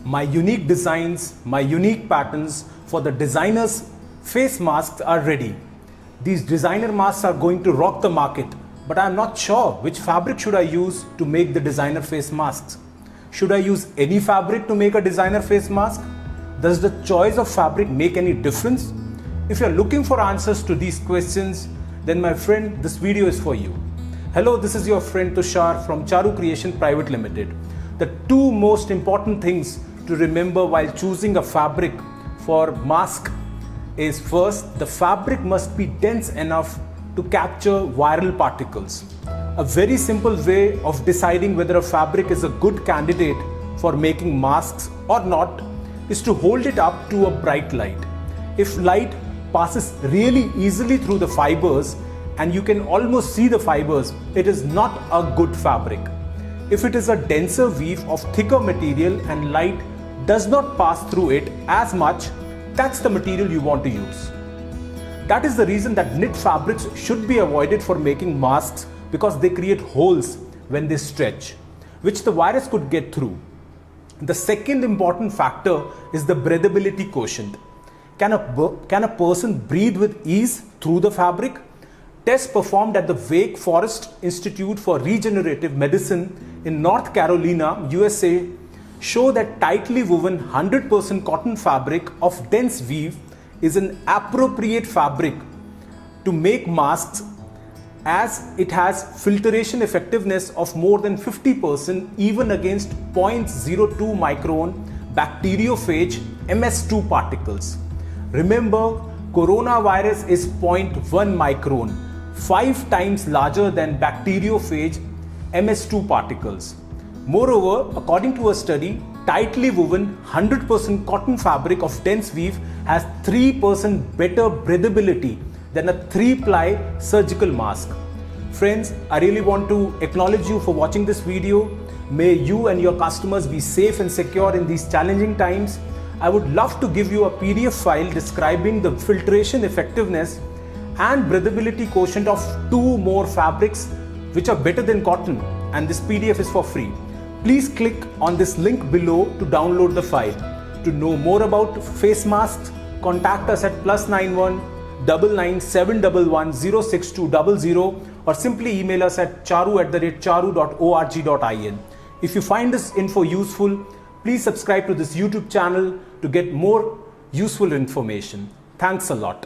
My unique designs, my unique patterns for the designer's face masks are ready. These designer masks are going to rock the market, but I'm not sure which fabric should I use to make the designer face masks. Should I use any fabric to make a designer face mask? Does the choice of fabric make any difference? If you're looking for answers to these questions, then my friend, this video is for you. Hello, this is your friend Tushar from Charu Creation Private Limited. The two most important things to remember while choosing a fabric for mask is first, the fabric must be dense enough to capture viral particles. A very simple way of deciding whether a fabric is a good candidate for making masks or not is to hold it up to a bright light. If light passes really easily through the fibers and you can almost see the fibers, it is not a good fabric. If it is a denser weave of thicker material and light does not pass through it as much, that's the material you want to use. That is the reason that knit fabrics should be avoided for making masks, because they create holes when they stretch, which the virus could get through. The second important factor is the breathability quotient. Can a person breathe with ease through the fabric? Tests performed at the Wake Forest Institute for Regenerative Medicine in North Carolina, USA, show that tightly woven 100% cotton fabric of dense weave is an appropriate fabric to make masks, as it has filtration effectiveness of more than 50% even against 0.02 micron bacteriophage MS2 particles. Remember, coronavirus is 0.1 micron, 5 times larger than bacteriophage MS2 particles. Moreover, according to a study, tightly woven 100% cotton fabric of dense weave has 3% better breathability than a 3-ply surgical mask. Friends, I really want to acknowledge you for watching this video. May you and your customers be safe and secure in these challenging times. I would love to give you a PDF file describing the filtration effectiveness and breathability quotient of 2 more fabrics which are better than cotton, and this PDF is for free. Please click on this link below to download the file. To know more about face masks, contact us at +91 99 711 06200 or simply email us at charu@charu.org.in. If you find this info useful, please subscribe to this YouTube channel to get more useful information. Thanks a lot.